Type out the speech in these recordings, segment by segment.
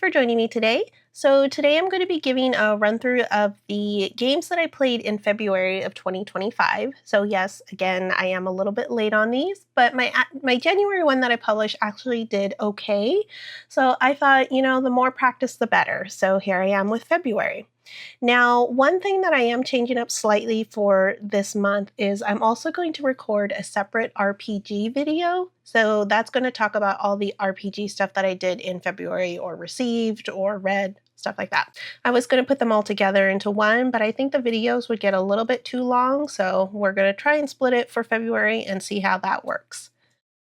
for joining me today. So today I'm going to be giving a run through of the games that I played in February of 2025. So yes, again, I am a little bit late on these, but my January one that I published actually did okay. So I thought, the more practice, the better. So here I am with February. Now, one thing that I am changing up slightly for this month is I'm also going to record a separate RPG video. So that's going to talk about all the RPG stuff that I did in February or received or read, stuff like that. I was going to put them all together into one, but I think the videos would get a little bit too long. So we're going to try and split it for February and see how that works.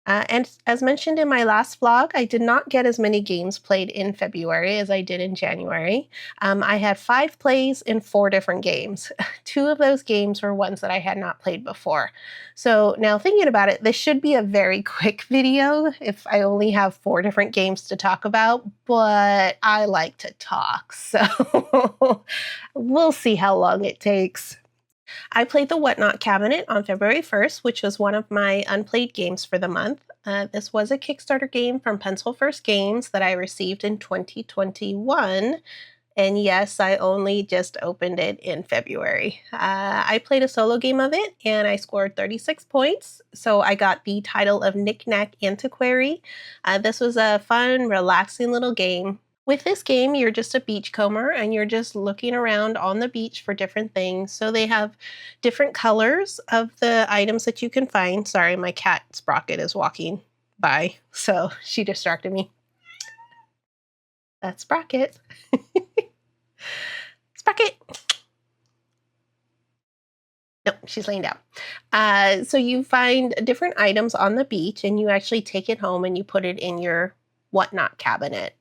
And as mentioned in my last vlog, I did not get as many games played in February as I did in January. I had 5 plays in 4 different games. 2 of those games were ones that I had not played before. So now thinking about it, this should be a very quick video if I only have 4 different games to talk about, but I like to talk, so we'll see how long it takes. I played the Whatnot Cabinet on February 1st, which was one of my unplayed games for the month. This was a Kickstarter game from Pencil First Games that I received in 2021. And yes, I only just opened it in February. I played a solo game of it and I scored 36 points. So I got the title of Knick-Knack Antiquary. This was a fun, relaxing little game. With this game, you're just a beachcomber and you're just looking around on the beach for different things. So they have different colors of the items that you can find. Sorry, my cat Sprocket is walking by, so she distracted me. That's Sprocket. Sprocket! Nope, she's laying down. So you find different items on the beach and you actually take it home and you put it in your Whatnot cabinet.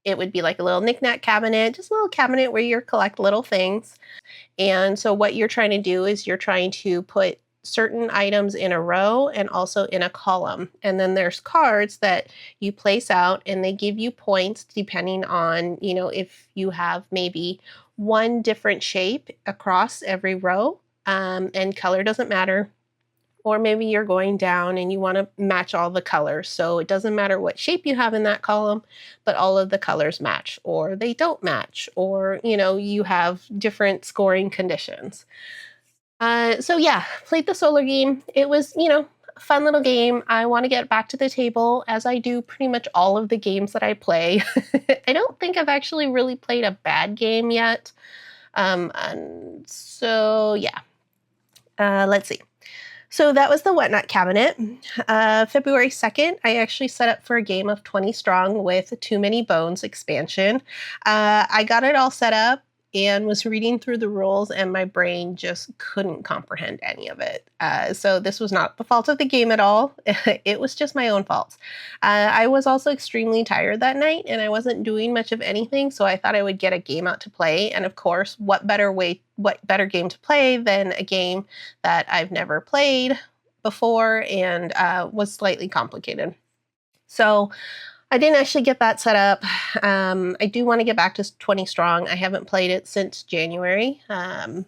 It would be like a little knick-knack cabinet, just a little cabinet where you collect little things. And so what you're trying to do is you're trying to put certain items in a row and also in a column. And then there's cards that you place out and they give you points depending on, if you have maybe one different shape across every row, and color doesn't matter. Or maybe you're going down and you want to match all the colors. So it doesn't matter what shape you have in that column, but all of the colors match, or they don't match, or, you have different scoring conditions. So yeah, played the solo game. It was, a fun little game. I want to get back to the table as I do pretty much all of the games that I play. I don't think I've actually really played a bad game yet. And so yeah, let's see. So that was the Whatnot Cabinet. February 2nd, I actually set up for a game of 20 Strong with Too Many Bones expansion. I got it all set up and was reading through the rules and my brain just couldn't comprehend any of it. So this was not the fault of the game at all. It was just my own fault. I was also extremely tired that night and I wasn't doing much of anything, so I thought I would get a game out to play. And of course, what better game to play than a game that I've never played before and was slightly complicated. So I didn't actually get that set up. I do want to get back to 20 Strong. I haven't played it since January.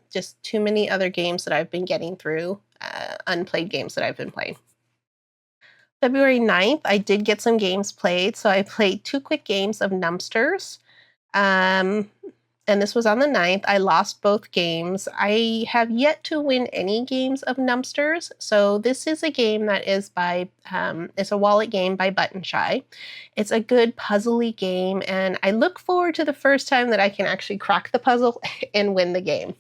Just too many other games that I've been getting through, unplayed games that I've been playing. February 9th, I did get some games played. So I played 2 quick games of Numbsters. And this was on the 9th. I lost both games. I have yet to win any games of Numbsters. So this is a game that is by, it's a wallet game by Button Shy. It's a good puzzly game, and I look forward to the first time that I can actually crack the puzzle and win the game.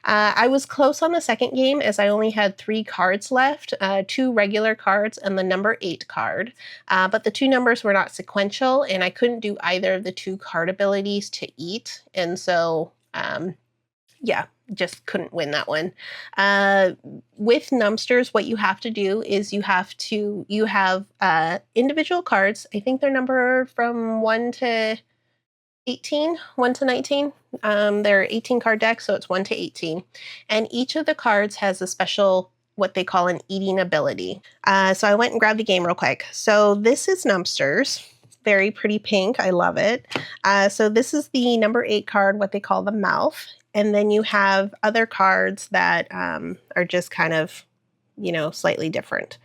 I was close on the second game as I only had 3 cards left, 2 regular cards and the number 8 card. But the 2 numbers were not sequential and I couldn't do either of the 2 card abilities to eat. And so, yeah, just couldn't win that one. With Numbsters, what you have to do is you have individual cards. I think they're numbered from 1 to 18, 1 to 19. They're 18 card decks, so it's 1 to 18. And each of the cards has a special, what they call an eating ability. So I went and grabbed the game real quick. So this is Numbsters. Very pretty pink. I love it. So this is the number 8 card, what they call the mouth. And then you have other cards that are just kind of, slightly different.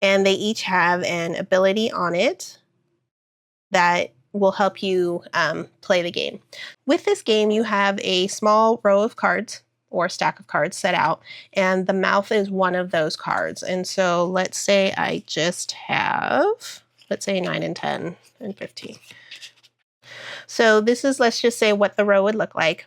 And they each have an ability on it that will help you play the game. With this game, you have a small row of cards or stack of cards set out, and the mouth is one of those cards. And so let's say I just have, let's say 9 and 10 and 15. So this is, let's just say what the row would look like.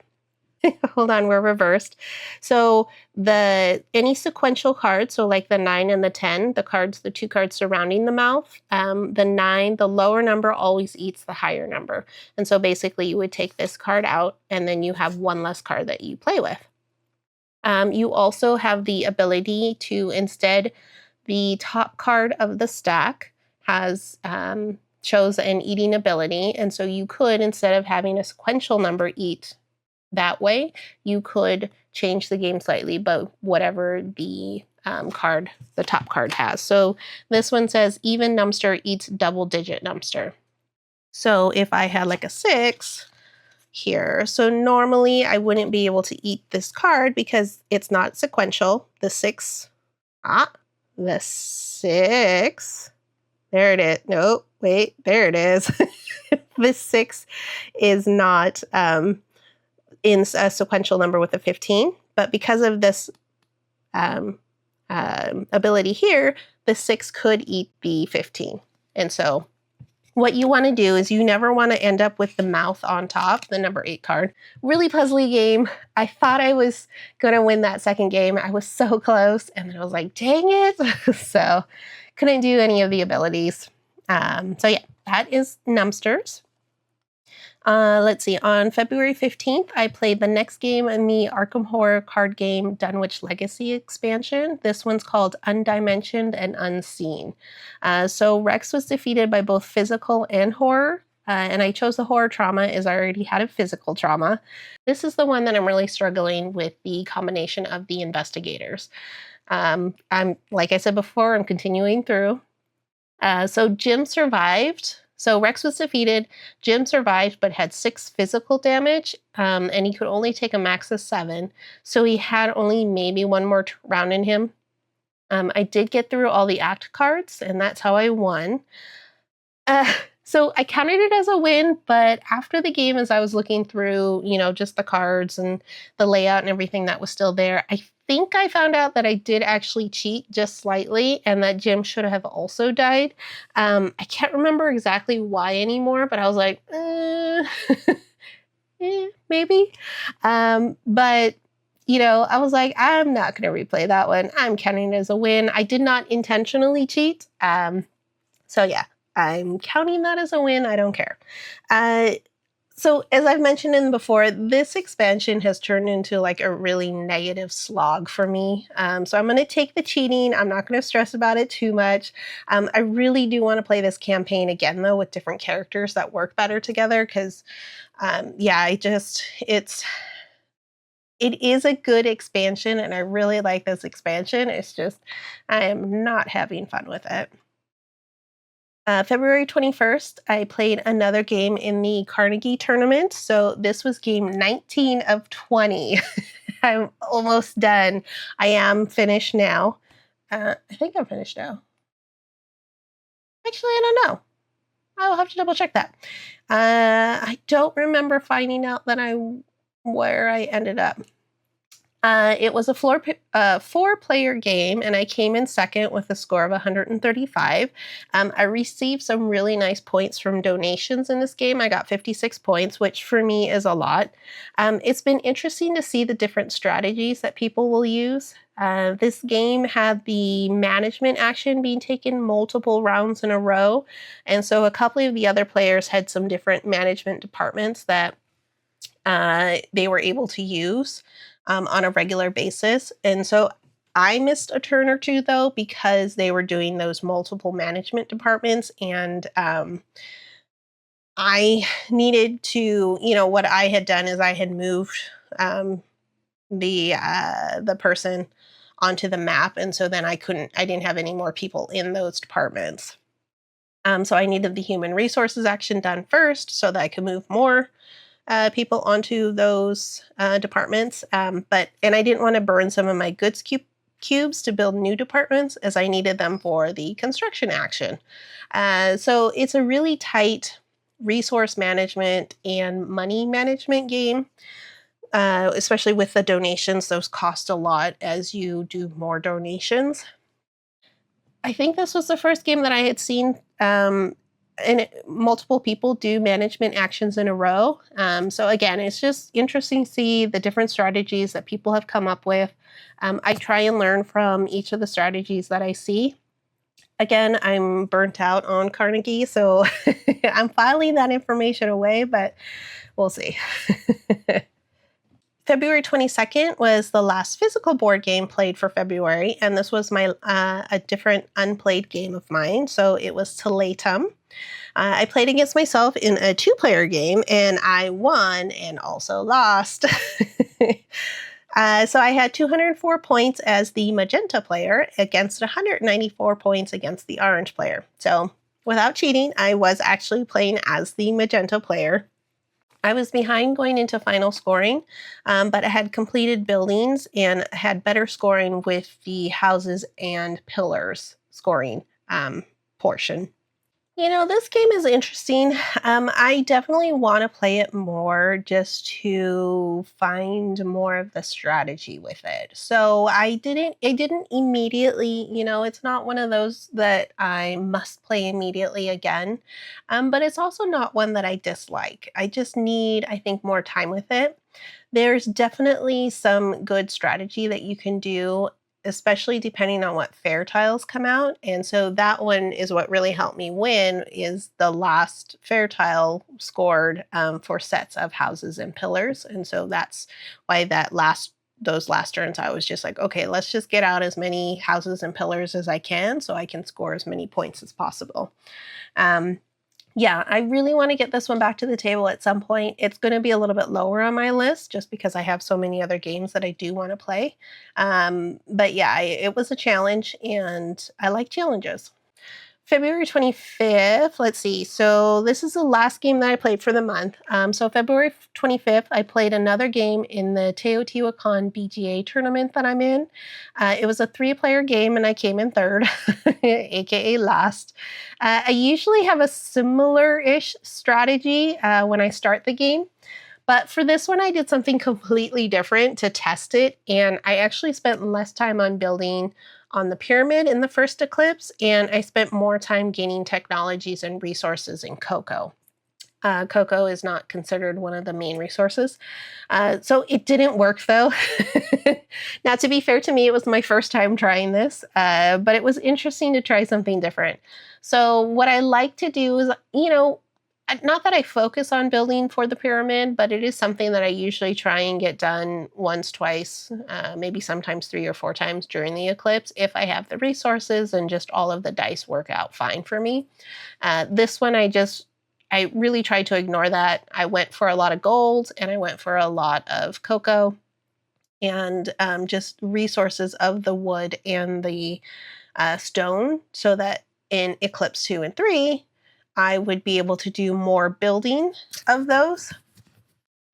Hold on, we're reversed. So any sequential cards, so like the 9 and the 10, the 2 cards surrounding the mouth, the 9, the lower number always eats the higher number. And so basically you would take this card out and then you have one less card that you play with. You also have the ability to, instead, the top card of the stack shows an eating ability. And so you could, instead of having a sequential number eat that way, you could change the game slightly, but whatever the top card has. So this one says even Numbster eats double-digit Numbster. So if I had like a 6 here, so normally I wouldn't be able to eat this card because it's not sequential. The 6, there it is. No, wait, there it is. This 6 is not in a sequential number with a 15, but because of this ability here, the 6 could eat the 15. And so what you want to do is you never want to end up with the mouth on top, the number 8 card. Really puzzly game. I thought I was going to win that second game. I was so close, and then I was like, dang it. So couldn't do any of the abilities. So yeah, that is Numbsters. Let's see, on February 15th, I played the next game in the Arkham Horror card game Dunwich Legacy expansion. This one's called Undimensioned and Unseen. So Rex was defeated by both physical and horror, and I chose the horror trauma as I already had a physical trauma. This is the one that I'm really struggling with, the combination of the investigators. Like I said before, I'm continuing through. So Jim survived. So Rex was defeated, Jim survived but had 6 physical damage, and he could only take a max of 7. So he had only maybe one more round in him. I did get through all the act cards, and that's how I won. So I counted it as a win, but after the game, as I was looking through, just the cards and the layout and everything that was still there, I think I found out that I did actually cheat just slightly and that Jim should have also died. I can't remember exactly why anymore, but I was like, maybe. But I was like, I'm not going to replay that one. I'm counting it as a win. I did not intentionally cheat. So yeah, I'm counting that as a win. I don't care. So as I've mentioned before, this expansion has turned into like a really negative slog for me. So I'm going to take the cheating. I'm not going to stress about it too much. I really do want to play this campaign again, though, with different characters that work better together. Because, it is a good expansion, and I really like this expansion. It's just, I am not having fun with it. February 21st, I played another game in the Carnegie tournament. So this was game 19 of 20. I'm almost done. I am finished now. I think I'm finished now. Actually, I don't know. I'll have to double check that. I don't remember finding out that where I ended up. It was a 4-player game, and I came in second with a score of 135. I received some really nice points from donations in this game. I got 56 points, which for me is a lot. It's been interesting to see the different strategies that people will use. This game had the management action being taken multiple rounds in a row, and so a couple of the other players had some different management departments that they were able to use on a regular basis. And so I missed a turn or two, though, because they were doing those multiple management departments. And I needed to, what I had done is I had moved the person onto the map. And so then I didn't have any more people in those departments. So I needed the human resources action done first so that I could move more people onto those departments. And I didn't want to burn some of my goods cubes to build new departments, as I needed them for the construction action. So it's a really tight resource management and money management game. Especially with the donations, those cost a lot as you do more donations. I think this was the first game that I had seen, multiple people do management actions in a row. So again, it's just interesting to see the different strategies that people have come up with. I try and learn from each of the strategies that I see. Again, I'm burnt out on Carnegie, so I'm filing that information away, but we'll see. February 22nd was the last physical board game played for February, and this was my a different unplayed game of mine. So it was Tiletum. I played against myself in a 2-player game, and I won and also lost. So I had 204 points as the magenta player against 194 points against the orange player. So without cheating, I was actually playing as the magenta player. I was behind going into final scoring, but I had completed buildings and had better scoring with the houses and pillars scoring portion. You know, this game is interesting. I definitely want to play it more just to find more of the strategy with it. So I didn't immediately, it's not one of those that I must play immediately again. But it's also not one that I dislike. I just need, I think, more time with it. There's definitely some good strategy that you can do, especially depending on what fair tiles come out. And so that one is what really helped me win, is the last fair tile scored for sets of houses and pillars. And so that's why those last turns, I was just like, okay, let's just get out as many houses and pillars as I can so I can score as many points as possible. Yeah, I really want to get this one back to the table at some point. It's going to be a little bit lower on my list just because I have so many other games that I do want to play. But yeah, it was a challenge, and I like challenges. February 25th, let's see. So this is the last game that I played for the month. So February 25th, I played another game in the Teotihuacan BGA tournament that I'm in. It was a 3-player game, and I came in third, aka last. I usually have a similar-ish strategy when I start the game. But for this one, I did something completely different to test it, and I actually spent less time on building on the pyramid in the first eclipse, and I spent more time gaining technologies and resources in cocoa. Cocoa is not considered one of the main resources. So it didn't work, though. Now, to be fair to me, it was my first time trying this, but it was interesting to try something different. So what I like to do is, not that I focus on building for the pyramid, but it is something that I usually try and get done once, twice, maybe sometimes 3 or 4 times during the eclipse if I have the resources and just all of the dice work out fine for me. This one, I really tried to ignore that. I went for a lot of gold, and I went for a lot of cocoa, and just resources of the wood and the stone, so that in eclipse 2 and 3, I would be able to do more building of those.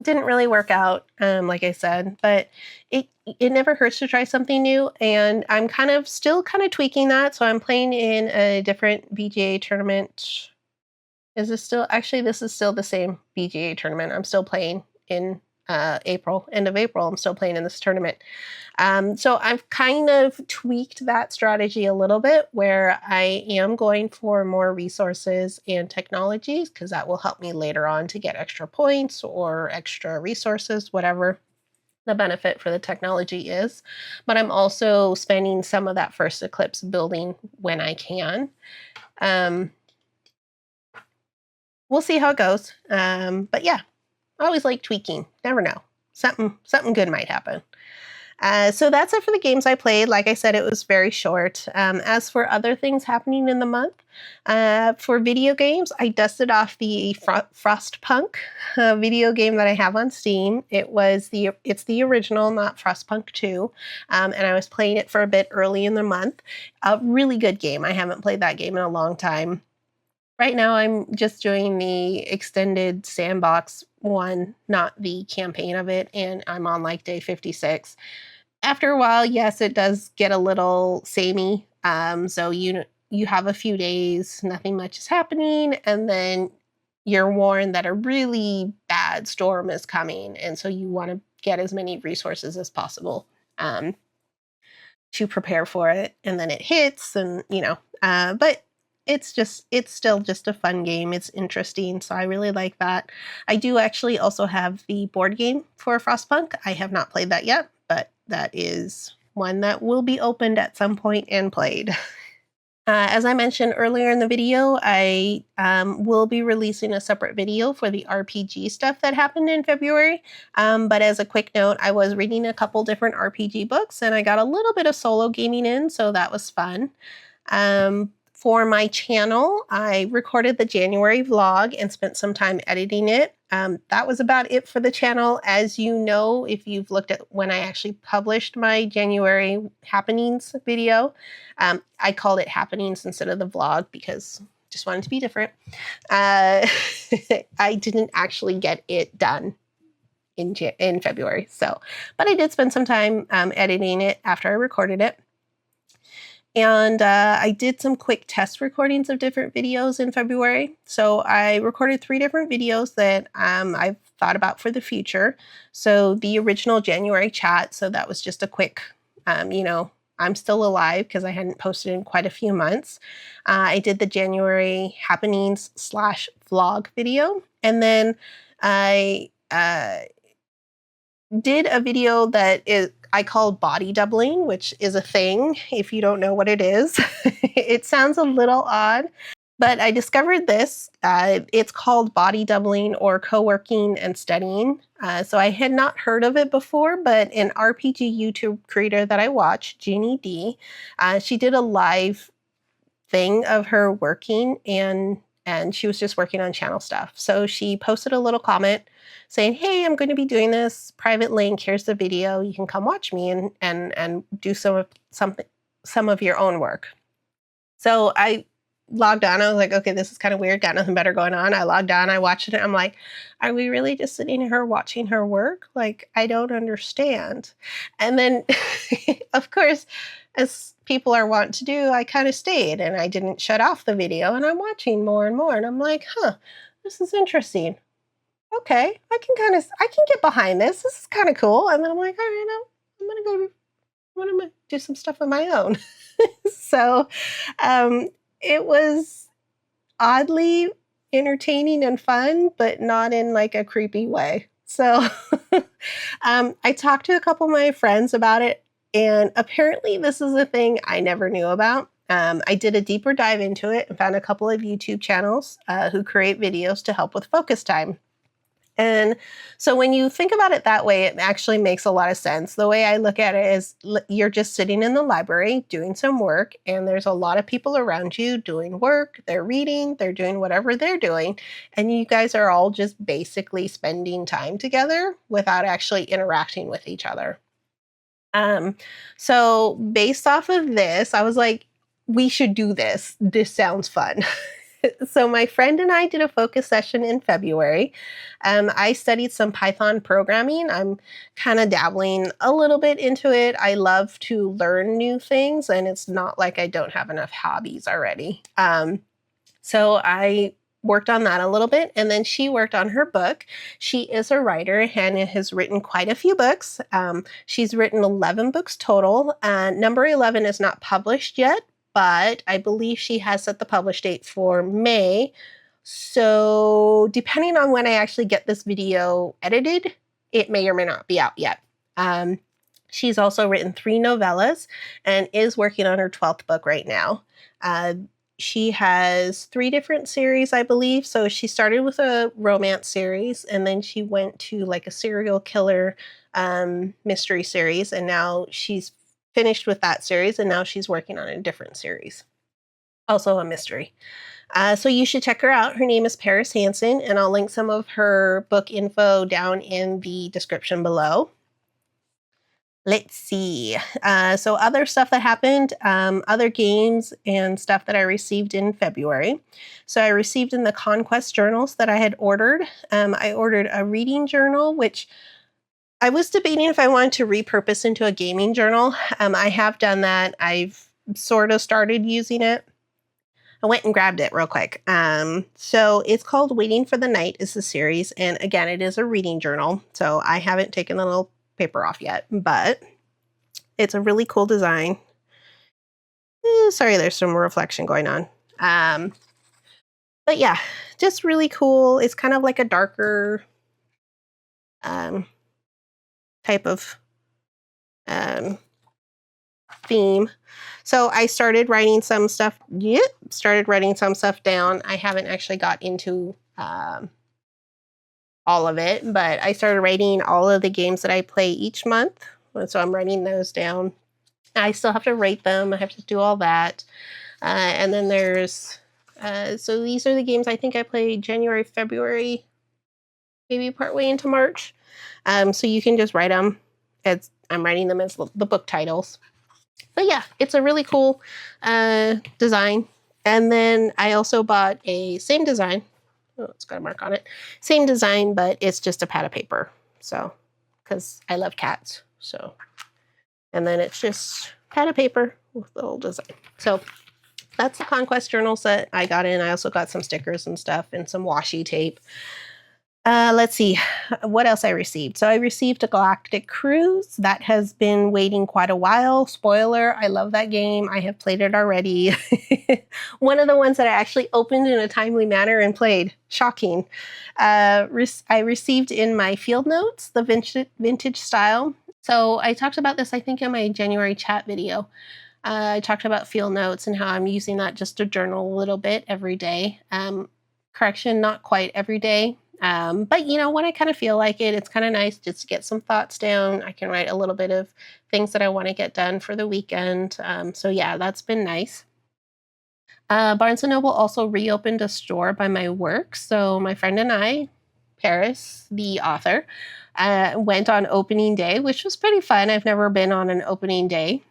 Didn't really work out, like I said, but it never hurts to try something new, and I'm still tweaking that. So I'm playing in a different BGA tournament. Is this still, actually, this is still the same BGA tournament. I'm still playing in April, end of April. I'm still playing in this tournament. So I've kind of tweaked that strategy a little bit, where I am going for more resources and technologies, because that will help me later on to get extra points or extra resources, whatever the benefit for the technology is. But I'm also spending some of that first eclipse building when I can. We'll see how it goes. But yeah, I always like tweaking. Never know. Something good might happen. So that's it for the games I played. Like I said, it was very short. As for other things happening in the month, for video games, I dusted off the Frostpunk video game that I have on Steam. It's the original, not Frostpunk 2, and I was playing it for a bit early in the month. A really good game. I haven't played that game in a long time. Right now, I'm just doing the extended sandbox one, not the campaign of it, and I'm on like day 56. After a while, yes, it does get a little samey. So you have a few days, nothing much is happening, and then you're warned that a really bad storm is coming, and so you want to get as many resources as possible to prepare for it, and then it hits, and but it's still just a fun game. It's interesting, so I really like that. I do actually also have the board game for Frostpunk. I have not played that yet, but that is one that will be opened at some point and played. As I mentioned earlier in the video, I will be releasing a separate video for the RPG stuff that happened in February. But as a quick note, I was reading a couple different RPG books, and I got a little bit of solo gaming in, so that was fun. For my channel, I recorded the January vlog and spent some time editing it. That was about it for the channel. As you know, if you've looked at when I actually published my January happenings video, I called it happenings instead of the vlog because I just wanted to be different. I didn't actually get it done in February, but I did spend some time editing it after I recorded it. And I did some quick test recordings of different videos in February. So I recorded 3 different videos that I've thought about for the future. So the original January chat, so that was just a quick, I'm still alive because I hadn't posted in quite a few months. I did the January happenings /vlog video. And then I did a video that I call body doubling, which is a thing if you don't know what it is. It sounds a little odd, but I discovered this. It's called body doubling or co-working and studying. So I had not heard of it before, but an RPG YouTube creator that I watch, Jeannie D, she did a live thing of her working, and she was just working on channel stuff. So she posted a little comment saying, "Hey, I'm going to be doing this private link. Here's the video. You can come watch me and do some of your own work." So I logged on. I was like, okay, this is kind of weird. Got nothing better going on. I logged on. I watched it. I'm like, are we really just sitting here watching her work? Like, I don't understand. And then, of course, as people are wont to do, I kind of stayed and I didn't shut off the video, and I'm watching more and more. And I'm like, this is interesting. Okay, I can get behind this. This is kind of cool. And then I'm like, all right, I'm gonna do some stuff of my own. So it was oddly entertaining and fun, but not in like a creepy way. So I talked to a couple of my friends about it, and apparently this is a thing I never knew about. I did a deeper dive into it and found a couple of YouTube channels who create videos to help with focus time. And so when you think about it that way, it actually makes a lot of sense. The way I look at it is you're just sitting in the library doing some work, and there's a lot of people around you doing work. They're reading, they're doing whatever they're doing, and you guys are all just basically spending time together without actually interacting with each other. So based off of this, I was like, we should do this. This sounds fun. So my friend and I did a focus session in February. I studied some Python programming. I'm kind of dabbling a little bit into it. I love to learn new things, and it's not like I don't have enough hobbies already. So I worked on that a little bit, and then she worked on her book. She is a writer and has written quite a few books. She's written 11 books total. Number 11 is not published yet, but I believe she has set the publish date for May. So depending on when I actually get this video edited, it may or may not be out yet. She's also written 3 novellas and is working on her 12th book right now. She has 3 different series, I believe. So she started with a romance series, and then she went to like a serial killer mystery series, and now she's finished with that series, and now she's working on a different series, also a mystery. So you should check her out. Her name is Paris Hansen, and I'll link some of her book info down in the description below. Let's see. So other stuff that happened, other games and stuff that I received in February. So I received in the Conquest journals that I had ordered. I ordered a reading journal, which I was debating if I wanted to repurpose into a gaming journal. I have done that. I've sort of started using it. I went and grabbed it real quick. So it's called Waiting for the Night is the series. And again, it is a reading journal. So I haven't taken the little paper off yet, but it's a really cool design. Sorry, there's some reflection going on. But yeah, just really cool. It's kind of like a darker type of theme. So I started writing some stuff. Started writing some stuff down. I haven't actually got into all of it, but I started writing all of the games that I play each month. So I'm writing those down. I still have to rate them. I have to do all that. And then there's, so these are the games I think I played January, February, maybe partway into March. So you can just write them as I'm writing them as the book titles. But yeah, it's a really cool design. And then I also bought a same design. Oh, it's got a mark on it. Same design, but it's just a pad of paper. So, because I love cats. So, and then it's just pad of paper with the little design. So that's the Conquest journal set I got in. I also got some stickers and stuff and some washi tape. Let's see what else I received. So I received a Galactic Cruise that has been waiting quite a while. Spoiler, I love that game. I have played it already. One of the ones that I actually opened in a timely manner and played. Shocking. I received in my field notes the vintage style. So I talked about this, I think, in my January chat video. I talked about field notes and how I'm using that just to journal a little bit every day. Correction, not quite every day. But you know, when I kind of feel like it, it's kind of nice just to get some thoughts down. I can write a little bit of things that I want to get done for the weekend. So yeah, that's been nice. Barnes & Noble also reopened a store by my work. So my friend and I, Paris, the author, went on opening day, which was pretty fun. I've never been on an opening day.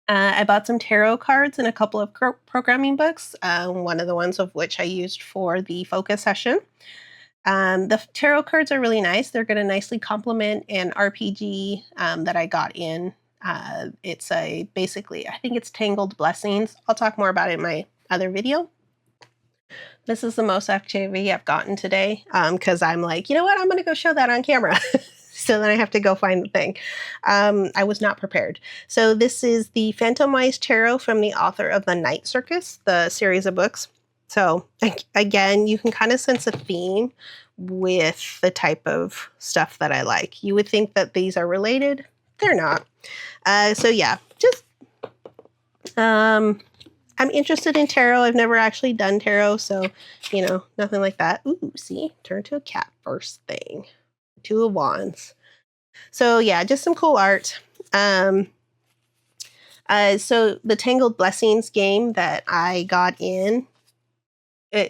I bought some tarot cards and a couple of programming books, one of the ones of which I used for the focus session. The tarot cards are really nice. They're going to nicely complement an RPG that I got in. It's basically, I think it's Tangled Blessings. I'll talk more about it in my other video. This is the most activity I've gotten today because I'm like, you know what? I'm going to go show that on camera. So then I have to go find the thing. I was not prepared. So this is the Phantomwise Tarot from the author of The Night Circus, the series of books. So again, you can kind of sense a theme with the type of stuff that I like. You would think that these are related. They're not. So yeah, just I'm interested in tarot. I've never actually done tarot, so you know, nothing like that. Ooh, see, turn to a cat first thing. Two of Wands. So yeah, just some cool art. So the Tangled Blessings game that I got in,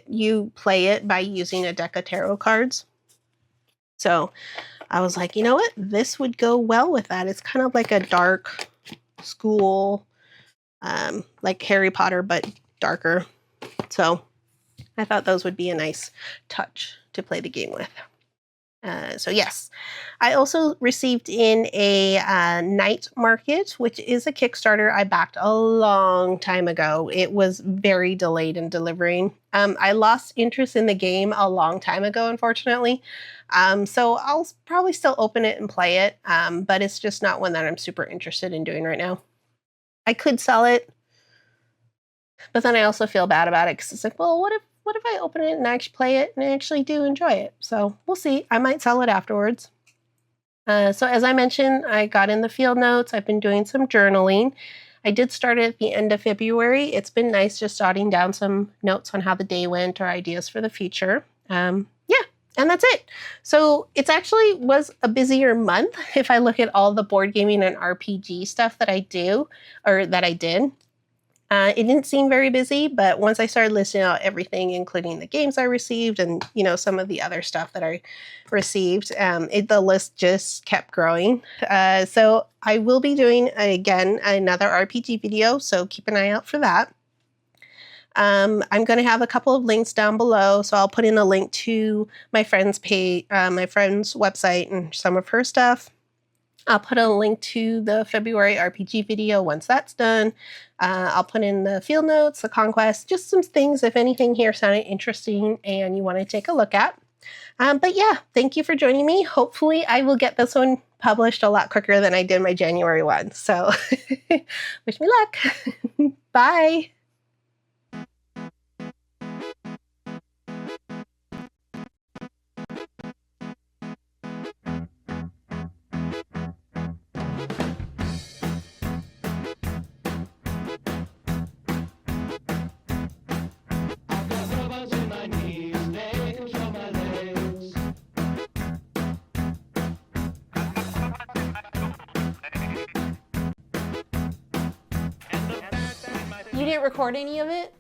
you play it by using a deck of tarot cards. So I was like, you know what? This would go well with that. It's kind of like a dark school, like Harry Potter, but darker. So I thought those would be a nice touch to play the game with. So yes, I also received in a Night Market, which is a Kickstarter I backed a long time ago. It was very delayed in delivering. I lost interest in the game a long time ago, unfortunately. So I'll probably still open it and play it, but it's just not one that I'm super interested in doing right now. I could sell it, but then I also feel bad about it because it's like, well, what if I open it and actually play it and I actually do enjoy it? So we'll see. I might sell it afterwards. So as I mentioned, I got in the field notes. I've been doing some journaling. I did start it at the end of February. It's been nice just jotting down some notes on how the day went or ideas for the future. Yeah, and that's it. So it's actually was a busier month if I look at all the board gaming and RPG stuff that I do or that I did. It didn't seem very busy, but once I started listing out everything, including the games I received and, you know, some of the other stuff that I received, the list just kept growing. So I will be doing, again, another RPG video, so keep an eye out for that. I'm going to have a couple of links down below, so I'll put in a link to my friend's page, my friend's website and some of her stuff. I'll put a link to the February RPG video once that's done. I'll put in the field notes, the conquest, just some things if anything here sounded interesting and you want to take a look at. But yeah, thank you for joining me. Hopefully I will get this one published a lot quicker than I did my January one. So wish me luck. Bye. You didn't record any of it?